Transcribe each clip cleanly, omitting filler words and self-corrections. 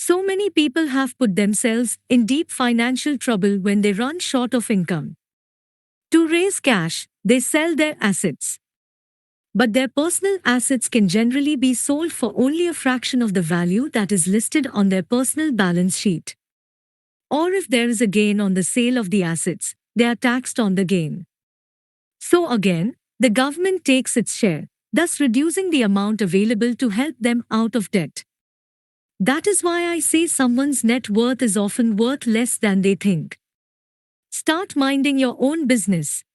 So many people have put themselves in deep financial trouble when they run short of income. To raise cash, they sell their assets. But their personal assets can generally be sold for only a fraction of the value that is listed on their personal balance sheet. Or if there is a gain on the sale of the assets, they are taxed on the gain. So again, the government takes its share, thus reducing the amount available to help them out of debt. That is why I say someone's net worth is often worth less than they think. Start minding your own business.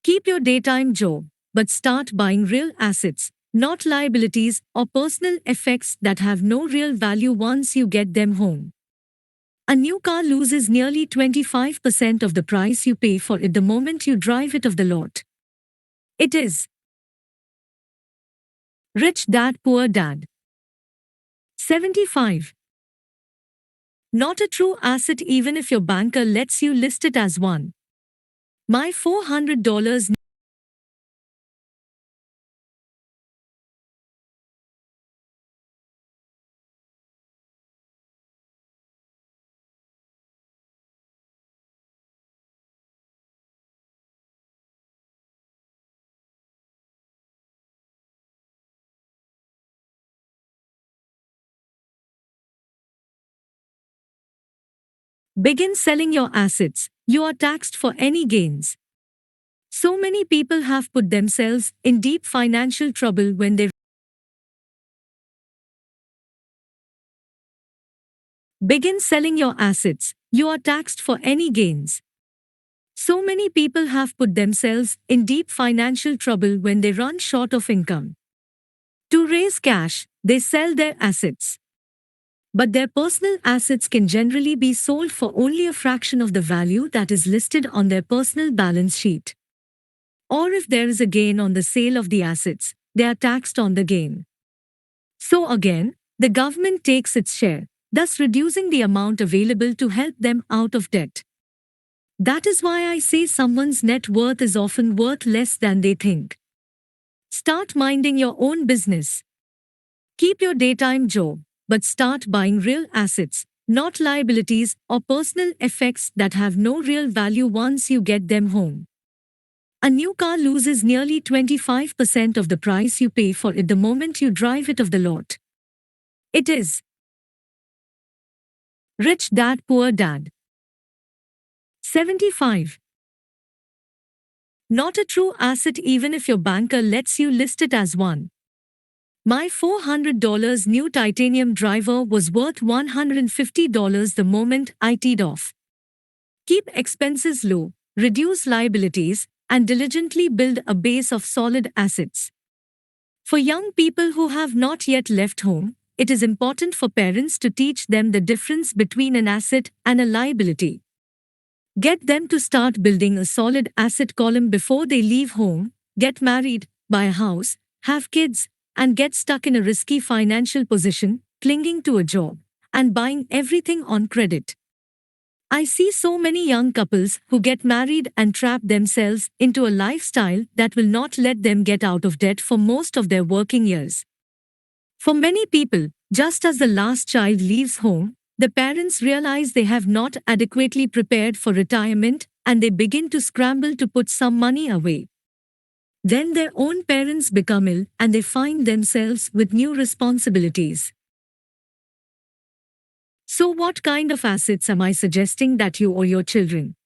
Keep your daytime job, but start buying real assets, not liabilities or personal effects that have no real value once you get them home. A new car loses nearly 25% of the price you pay for it the moment you drive it off the lot. It is Rich Dad Poor Dad. 75. Not a true asset even if your banker lets you list it as one. My $400. Begin selling your assets. You are taxed for any gains. So many people have put themselves in deep financial trouble when they begin selling your assets. You are taxed for any gains. So many people have put themselves in deep financial trouble when they run short of income. To raise cash, they sell their assets. But their personal assets can generally be sold for only a fraction of the value that is listed on their personal balance sheet. Or if there is a gain on the sale of the assets, they are taxed on the gain. So again, the government takes its share, thus reducing the amount available to help them out of debt. That is why I say someone's net worth is often worth less than they think. Start minding your own business. Keep your daytime job, but start buying real assets, not liabilities or personal effects that have no real value once you get them home. A new car loses nearly 25% of the price you pay for it the moment you drive it off the lot. It is Rich Dad Poor Dad. 75. Not a true asset even if your banker lets you list it as one. My $400 new titanium driver was worth $150 the moment I teed off. Keep expenses low, reduce liabilities, and diligently build a base of solid assets. For young people who have not yet left home, it is important for parents to teach them the difference between an asset and a liability. Get them to start building a solid asset column before they leave home, get married, buy a house, have kids, and get stuck in a risky financial position, clinging to a job, and buying everything on credit. I see so many young couples who get married and trap themselves into a lifestyle that will not let them get out of debt for most of their working years. For many people, just as the last child leaves home, the parents realize they have not adequately prepared for retirement and they begin to scramble to put some money away. Then their own parents become ill and they find themselves with new responsibilities. So what kind of assets am I suggesting that you or your children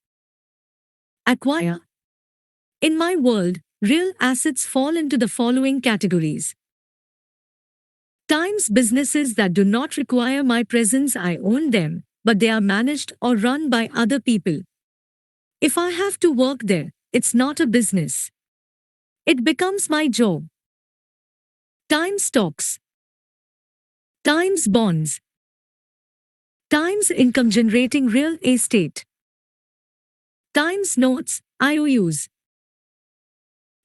acquire? In my world, real assets fall into the following categories. Times businesses that do not require my presence, I own them, but they are managed or run by other people. If I have to work there, it's not a business. It becomes my job. Times stocks. Times bonds. Times income generating real estate. Times notes, IOUs.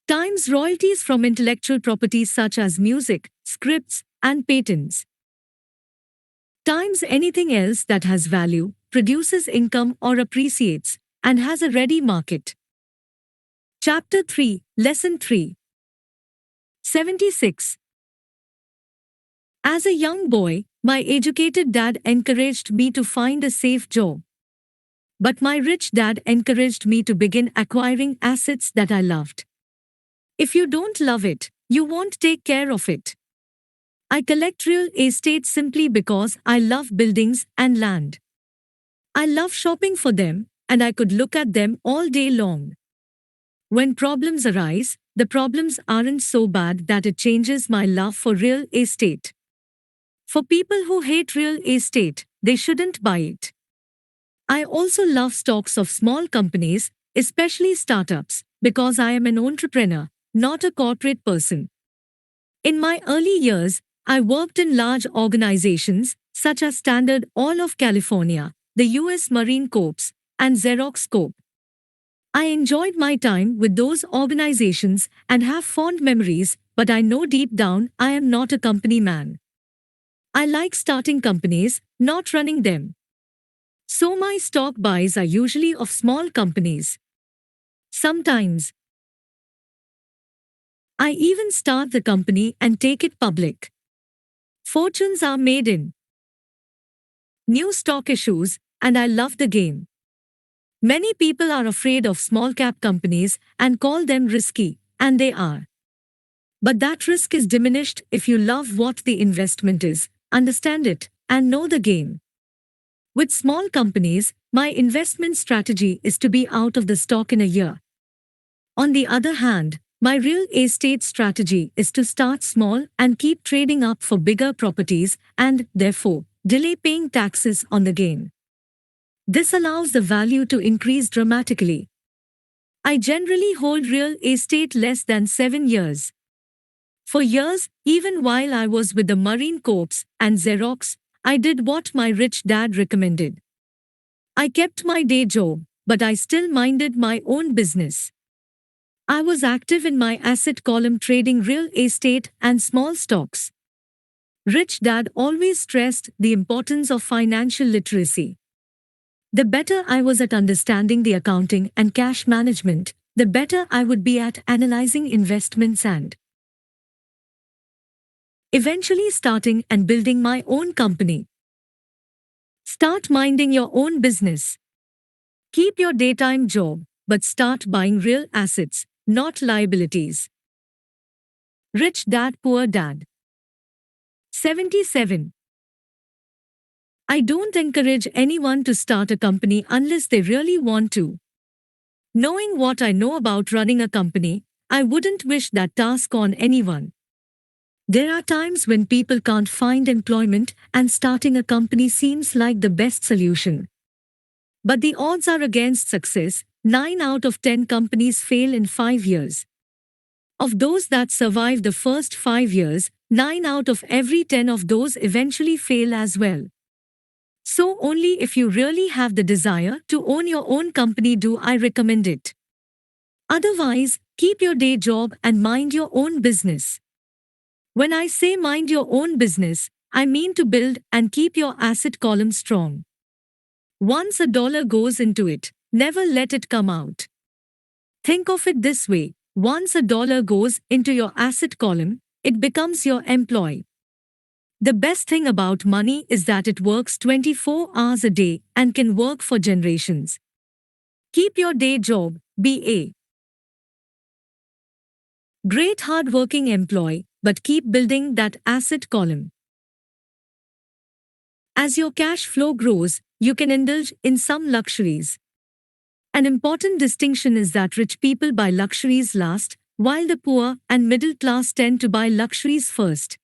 Times royalties from intellectual properties such as music, scripts, and patents. Times anything else that has value, produces income or appreciates, and has a ready market. Chapter 3, Lesson 3. 76. As a young boy, My educated dad encouraged me to find a safe job. But my rich dad encouraged me to begin acquiring assets that I loved. If you don't love it, you won't take care of it. I collect real estate simply because I love buildings and land. I love shopping for them, and I could look at them all day long. When problems arise, the problems aren't so bad that it changes my love for real estate. For people who hate real estate, they shouldn't buy it. I also love stocks of small companies, especially startups, because I am an entrepreneur, not a corporate person. In my early years, I worked in large organizations such as Standard Oil of California, the US Marine Corps, and Xerox Corp. I enjoyed my time with those organizations and have fond memories, but I know deep down I am not a company man. I like starting companies, not running them. So my stock buys are usually of small companies. Sometimes, I even start the company and take it public. Fortunes are made in new stock issues, and I love the game. Many people are afraid of small cap companies and call them risky, and they are. But that risk is diminished if you love what the investment is, understand it, and know the game. With small companies, my investment strategy is to be out of the stock in a year. On the other hand, my real estate strategy is to start small and keep trading up for bigger properties and, therefore, delay paying taxes on the gain. This allows the value to increase dramatically. I generally hold real estate less than 7 years. For years, even while I was with the Marine Corps and Xerox, I did what my rich dad recommended. I kept my day job, but I still minded my own business. I was active in my asset column trading real estate and small stocks. Rich Dad always stressed the importance of financial literacy. The better I was at understanding the accounting and cash management, the better I would be at analyzing investments and eventually starting and building my own company. Start minding your own business. Keep your daytime job, but start buying real assets, not liabilities. Rich Dad Poor Dad. 77. I don't encourage anyone to start a company unless they really want to. Knowing what I know about running a company, I wouldn't wish that task on anyone. There are times when people can't find employment and starting a company seems like the best solution. But the odds are against success. 9 out of 10 companies fail in 5 years. Of those that survive the first 5 years, 9 out of every 10 of those eventually fail as well. So only if you really have the desire to own your own company do I recommend it. Otherwise, keep your day job and mind your own business. When I say mind your own business, I mean to build and keep your asset column strong. Once a dollar goes into it, never let it come out. Think of it this way, once a dollar goes into your asset column, it becomes your employee. The best thing about money is that it works 24 hours a day and can work for generations. Keep your day job, be a great hard-working employee, but keep building that asset column. As your cash flow grows, you can indulge in some luxuries. An important distinction is that rich people buy luxuries last, while the poor and middle class tend to buy luxuries first.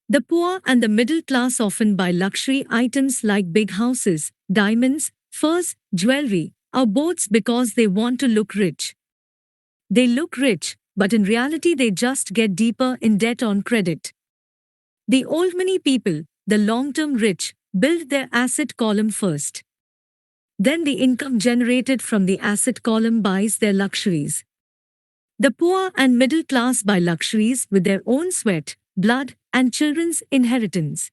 The poor and the middle class often buy luxury items like big houses, diamonds, furs, jewelry, or boats because they want to look rich. They look rich, but in reality they just get deeper in debt on credit. The old money people, the long-term rich, build their asset column first. Then the income generated from the asset column buys their luxuries. The poor and middle class buy luxuries with their own sweat, blood, and children's inheritance.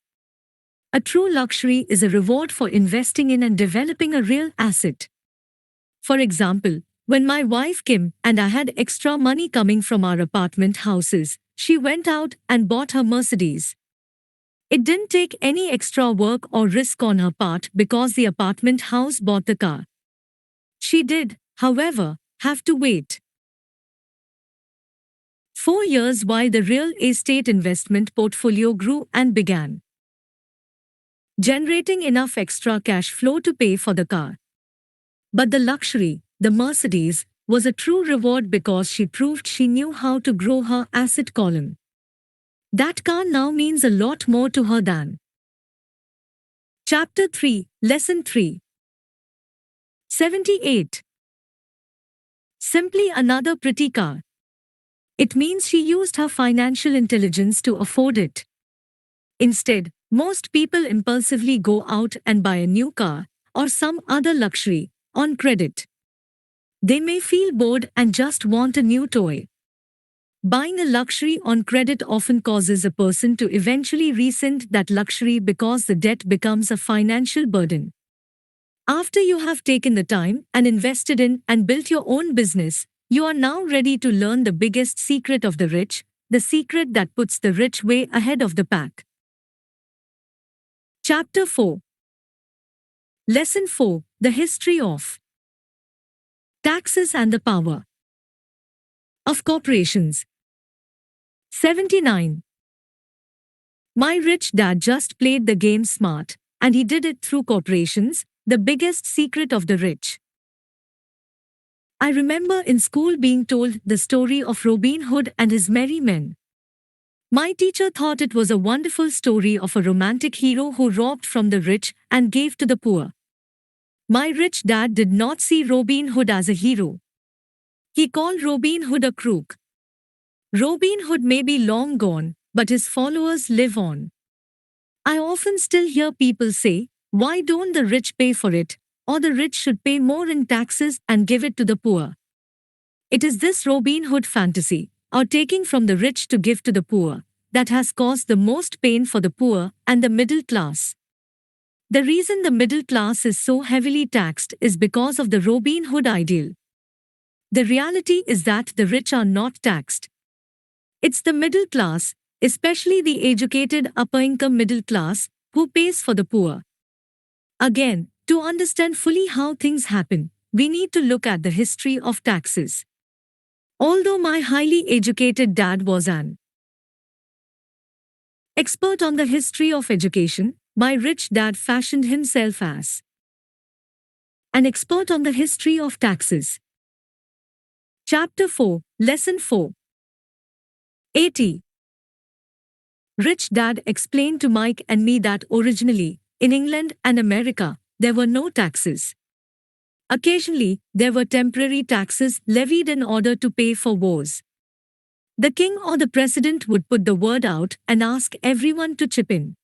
A true luxury is a reward for investing in and developing a real asset. For example, when my wife Kim and I had extra money coming from our apartment houses, she went out and bought her Mercedes. It didn't take any extra work or risk on her part because the apartment house bought the car. She did, however, have to wait 4 years while the real estate investment portfolio grew and began generating enough extra cash flow to pay for the car. But the luxury, the Mercedes, was a true reward because she proved she knew how to grow her asset column. That car now means a lot more to her than. Chapter 3, Lesson 3. 78. Simply another pretty car. It means she used her financial intelligence to afford it. Instead, most people impulsively go out and buy a new car or some other luxury on credit. They may feel bored and just want a new toy. Buying a luxury on credit often causes a person to eventually rescind that luxury because the debt becomes a financial burden. After you have taken the time and invested in and built your own business, you are now ready to learn the biggest secret of the rich, the secret that puts the rich way ahead of the pack. Chapter 4. Lesson 4. The History of Taxes and the Power of Corporations. 79. My rich dad just played the game smart, and he did it through corporations, the biggest secret of the rich. I remember in school being told the story of Robin Hood and his merry men. My teacher thought it was a wonderful story of a romantic hero who robbed from the rich and gave to the poor. My rich dad did not see Robin Hood as a hero. He called Robin Hood a crook. Robin Hood may be long gone, but his followers live on. I often still hear people say, "Why don't the rich pay for it?" or "the rich should pay more in taxes and give it to the poor." It is this Robin Hood fantasy, or taking from the rich to give to the poor, that has caused the most pain for the poor and the middle class. The reason the middle class is so heavily taxed is because of the Robin Hood ideal. The reality is that the rich are not taxed. It's the middle class, especially the educated upper-income middle class, who pays for the poor. Again, to understand fully how things happen, we need to look at the history of taxes. Although my highly educated dad was an expert on the history of education, my rich dad fashioned himself as an expert on the history of taxes. Chapter 4, Lesson 4. 80. Rich Dad explained to Mike and me that originally, in England and America, there were no taxes. Occasionally, there were temporary taxes levied in order to pay for wars. The king or the president would put the word out and ask everyone to chip in.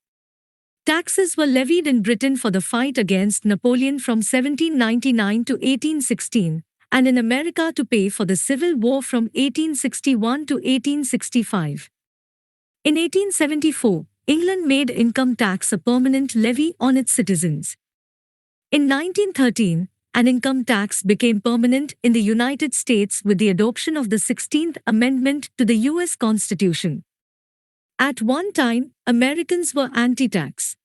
Taxes were levied in Britain for the fight against Napoleon from 1799 to 1816, and in America to pay for the Civil War from 1861 to 1865. In 1874, England made income tax a permanent levy on its citizens. In 1913, an income tax became permanent in the United States with the adoption of the 16th Amendment to the U.S. Constitution. At one time, Americans were anti-tax.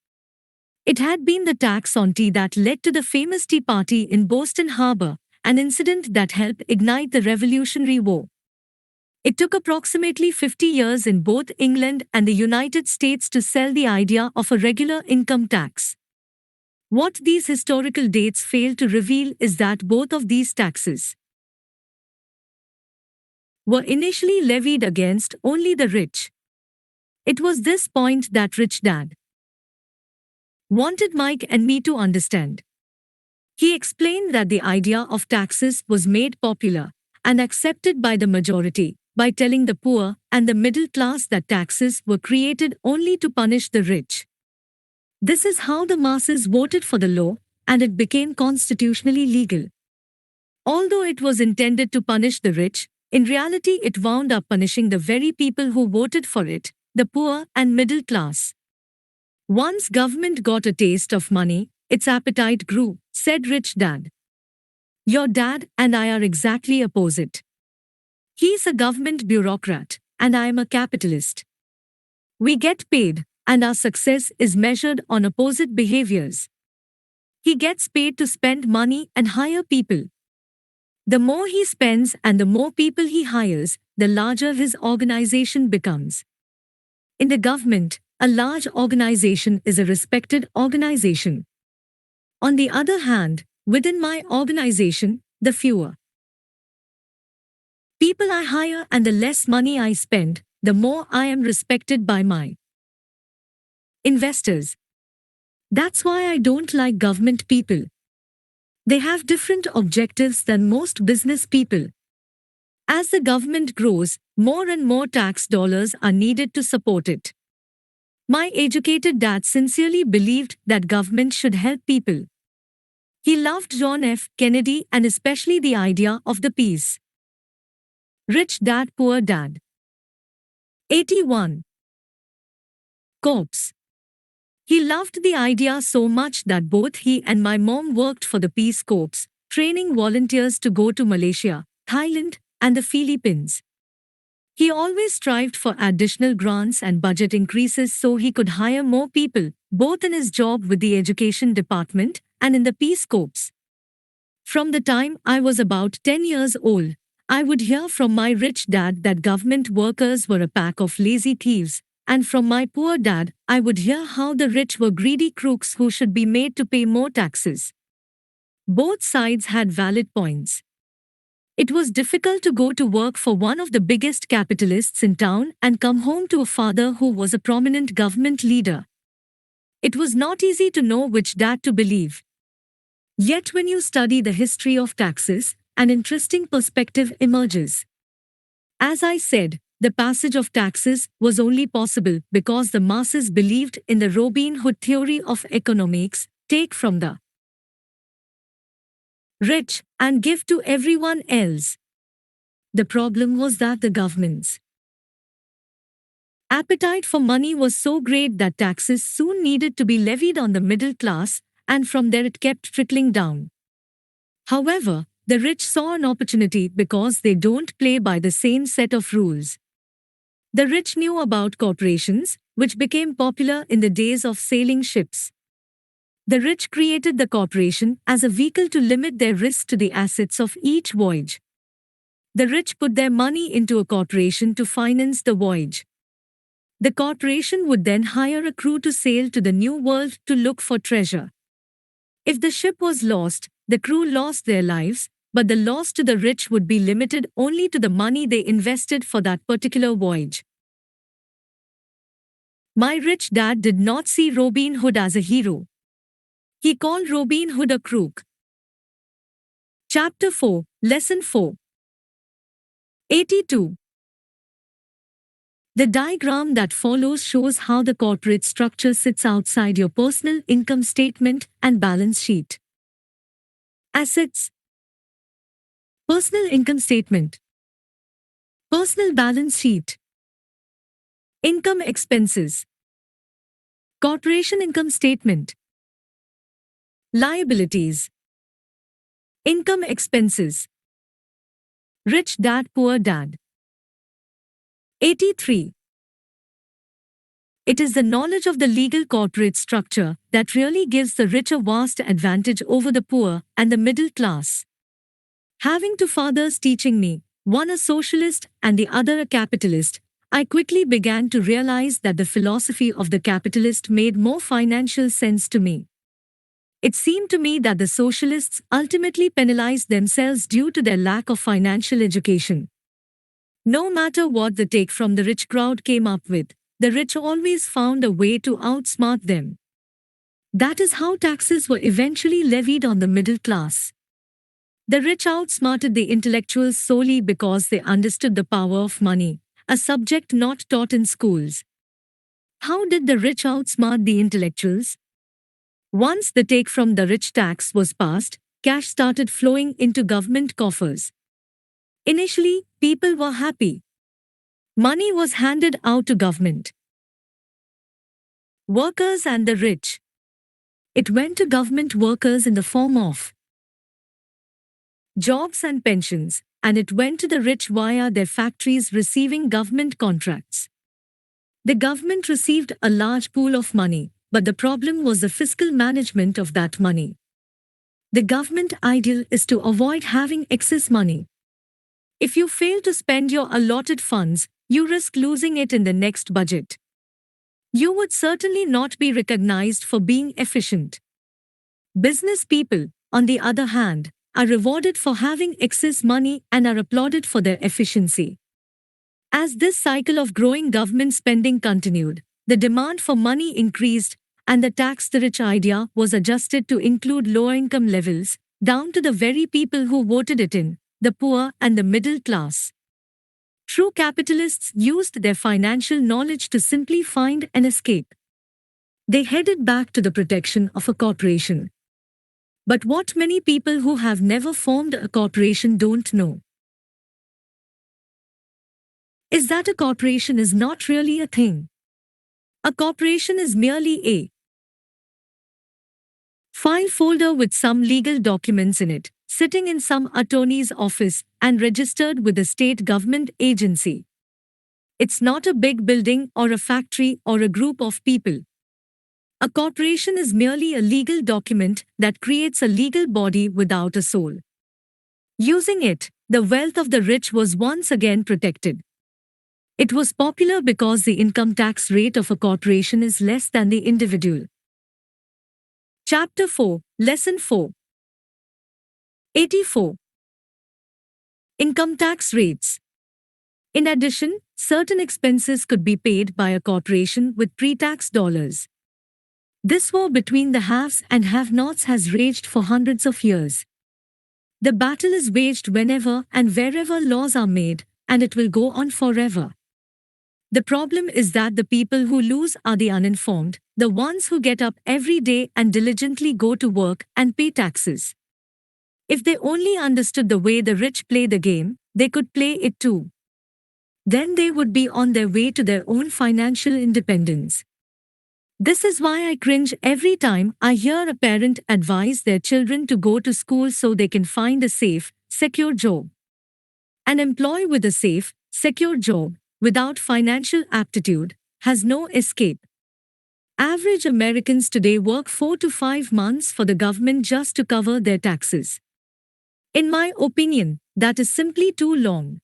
It had been the tax on tea that led to the famous Tea Party in Boston Harbor, an incident that helped ignite the Revolutionary War. It took approximately 50 years in both England and the United States to sell the idea of a regular income tax. What these historical dates fail to reveal is that both of these taxes were initially levied against only the rich. It was this point that Rich Dad wanted Mike and me to understand. He explained that the idea of taxes was made popular and accepted by the majority by telling the poor and the middle class that taxes were created only to punish the rich. This is how the masses voted for the law, and it became constitutionally legal. Although it was intended to punish the rich, in reality it wound up punishing the very people who voted for it, the poor and middle class. Once government got a taste of money, its appetite grew, said Rich Dad. Your dad and I are exactly opposite. He's a government bureaucrat, and I am a capitalist. We get paid, and our success is measured on opposite behaviors. He gets paid to spend money and hire people. The more he spends and the more people he hires, the larger his organization becomes. In the government, a large organization is a respected organization. On the other hand, within my organization, the fewer people I hire and the less money I spend, the more I am respected by my investors. That's why I don't like government people. They have different objectives than most business people. As the government grows, more and more tax dollars are needed to support it. My educated dad sincerely believed that government should help people. He loved John F. Kennedy and especially the idea of the peace. Rich Dad Poor Dad. 81. Corps. He loved the idea so much that both he and my mom worked for the Peace Corps, training volunteers to go to Malaysia, Thailand, and the Philippines. He always strived for additional grants and budget increases so he could hire more people, both in his job with the Education Department and in the Peace Corps. From the time I was about 10 years old, I would hear from my rich dad that government workers were a pack of lazy thieves, and from my poor dad, I would hear how the rich were greedy crooks who should be made to pay more taxes. Both sides had valid points. It was difficult to go to work for one of the biggest capitalists in town and come home to a father who was a prominent government leader. It was not easy to know which dad to believe. Yet when you study the history of taxes, an interesting perspective emerges. As I said, the passage of taxes was only possible because the masses believed in the Robin Hood theory of economics, take from the rich and give to everyone else. The problem was that the government's appetite for money was so great that taxes soon needed to be levied on the middle class, and from there it kept trickling down. However, the rich saw an opportunity because they don't play by the same set of rules. The rich knew about corporations, which became popular in the days of sailing ships. The rich created the corporation as a vehicle to limit their risk to the assets of each voyage. The rich put their money into a corporation to finance the voyage. The corporation would then hire a crew to sail to the New World to look for treasure. If the ship was lost, the crew lost their lives, but the loss to the rich would be limited only to the money they invested for that particular voyage. My rich dad did not see Robin Hood as a hero. He called Robin Hood a crook. Chapter 4, Lesson 4. 82. The diagram that follows shows how the corporate structure sits outside your personal income statement and balance sheet. Assets. Personal income statement. Personal balance sheet. Income expenses. Corporation income statement. Liabilities. Income expenses. Rich dad, poor dad. 83. It is the knowledge of the legal corporate structure that really gives the rich a vast advantage over the poor and the middle class. Having two fathers teaching me, one a socialist and the other a capitalist, I quickly began to realize that the philosophy of the capitalist made more financial sense to me. It seemed to me that the socialists ultimately penalized themselves due to their lack of financial education. No matter what the take from the rich crowd came up with, the rich always found a way to outsmart them. That is how taxes were eventually levied on the middle class. The rich outsmarted the intellectuals solely because they understood the power of money, a subject not taught in schools. How did the rich outsmart the intellectuals? Once the take from the rich tax was passed, cash started flowing into government coffers. Initially, people were happy. Money was handed out to government workers and the rich. It went to government workers in the form of jobs and pensions, and it went to the rich via their factories receiving government contracts. The government received a large pool of money, but the problem was the fiscal management of that money. The government ideal is to avoid having excess money. If you fail to spend your allotted funds, you risk losing it in the next budget. You would certainly not be recognized for being efficient. Business people, on the other hand, are rewarded for having excess money and are applauded for their efficiency. As this cycle of growing government spending continued, the demand for money increased, and the tax the rich idea was adjusted to include lower income levels, down to the very people who voted it in, the poor and the middle class. True capitalists used their financial knowledge to simply find an escape. They headed back to the protection of a corporation. But what many people who have never formed a corporation don't know is that a corporation is not really a thing. A corporation is merely a file folder with some legal documents in it, sitting in some attorney's office and registered with a state government agency. It's not a big building or a factory or a group of people. A corporation is merely a legal document that creates a legal body without a soul. Using it, the wealth of the rich was once again protected. It was popular because the income tax rate of a corporation is less than the individual. Chapter 4, Lesson 4. 84. Income tax rates. In addition, certain expenses could be paid by a corporation with pre-tax dollars. This war between the haves and have-nots has raged for hundreds of years. The battle is waged whenever and wherever laws are made, and it will go on forever. The problem is that the people who lose are the uninformed, the ones who get up every day and diligently go to work and pay taxes. If they only understood the way the rich play the game, they could play it too. Then they would be on their way to their own financial independence. This is why I cringe every time I hear a parent advise their children to go to school so they can find a safe, secure job. An employee with a safe, secure job, without financial aptitude, has no escape. Average Americans today work 4 to 5 months for the government just to cover their taxes. In my opinion, that is simply too long.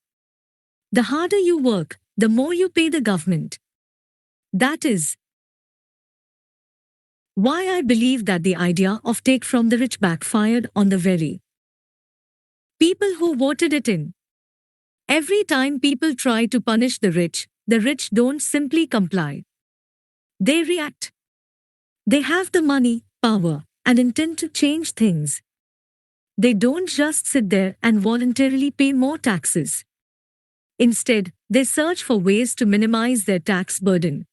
The harder you work, the more you pay the government. That is why I believe that the idea of take from the rich backfired on the very people who voted it in. Every time people try to punish the rich don't simply comply. They react. They have the money, power, and intend to change things. They don't just sit there and voluntarily pay more taxes. Instead, they search for ways to minimize their tax burden.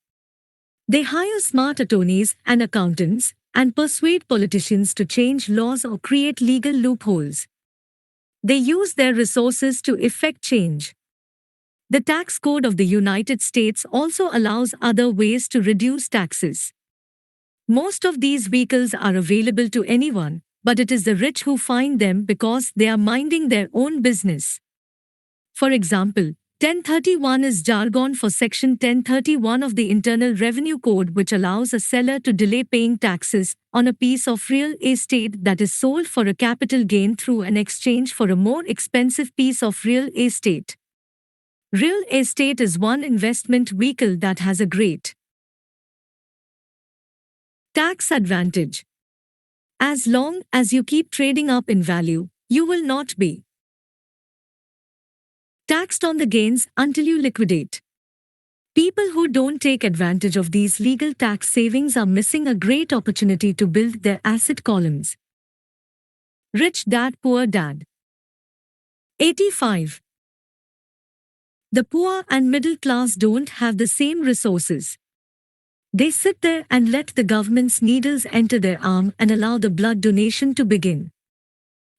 They hire smart attorneys and accountants and persuade politicians to change laws or create legal loopholes. They use their resources to effect change. The tax code of the United States also allows other ways to reduce taxes. Most of these vehicles are available to anyone, but it is the rich who find them because they are minding their own business. For example, 1031 is jargon for Section 1031 of the Internal Revenue Code, which allows a seller to delay paying taxes on a piece of real estate that is sold for a capital gain through an exchange for a more expensive piece of real estate. Real estate is one investment vehicle that has a great tax advantage. As long as you keep trading up in value, you will not be taxed on the gains until you liquidate. People who don't take advantage of these legal tax savings are missing a great opportunity to build their asset columns. Rich Dad, Poor Dad. 85. The poor and middle class don't have the same resources. They sit there and let the government's needles enter their arm and allow the blood donation to begin.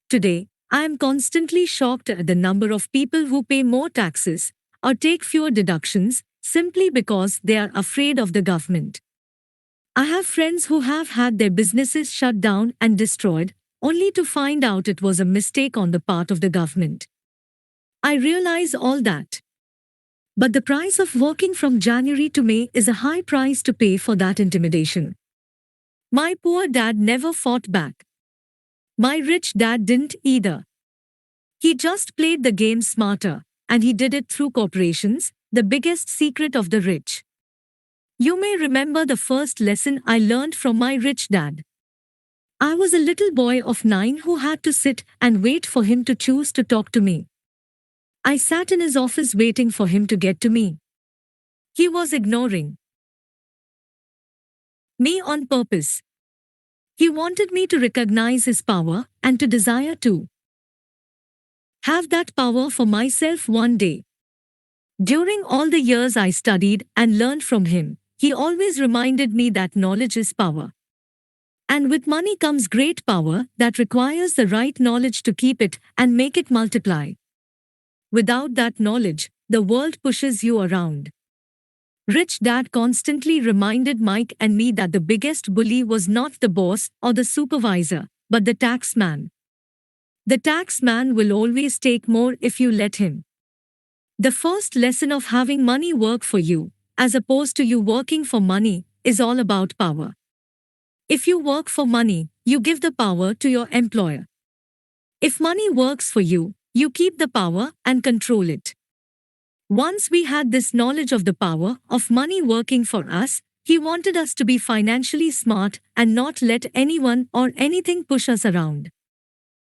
Today, I am constantly shocked at the number of people who pay more taxes or take fewer deductions simply because they are afraid of the government. I have friends who have had their businesses shut down and destroyed, only to find out it was a mistake on the part of the government. I realize all that. But the price of working from January to May is a high price to pay for that intimidation. My poor dad never fought back. My rich dad didn't either. He just played the game smarter, and he did it through corporations, the biggest secret of the rich. You may remember the first lesson I learned from my rich dad. I was a little boy of 9 who had to sit and wait for him to choose to talk to me. I sat in his office waiting for him to get to me. He was ignoring me on purpose. He wanted me to recognize his power and to desire to have that power for myself one day. During all the years I studied and learned from him, he always reminded me that knowledge is power. And with money comes great power that requires the right knowledge to keep it and make it multiply. Without that knowledge, the world pushes you around. Rich Dad constantly reminded Mike and me that the biggest bully was not the boss or the supervisor, but the tax man. The tax man will always take more if you let him. The first lesson of having money work for you, as opposed to you working for money, is all about power. If you work for money, you give the power to your employer. If money works for you, you keep the power and control it. Once we had this knowledge of the power of money working for us, he wanted us to be financially smart and not let anyone or anything push us around.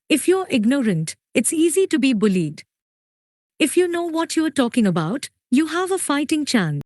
If you're ignorant, it's easy to be bullied. If you know what you're talking about, you have a fighting chance.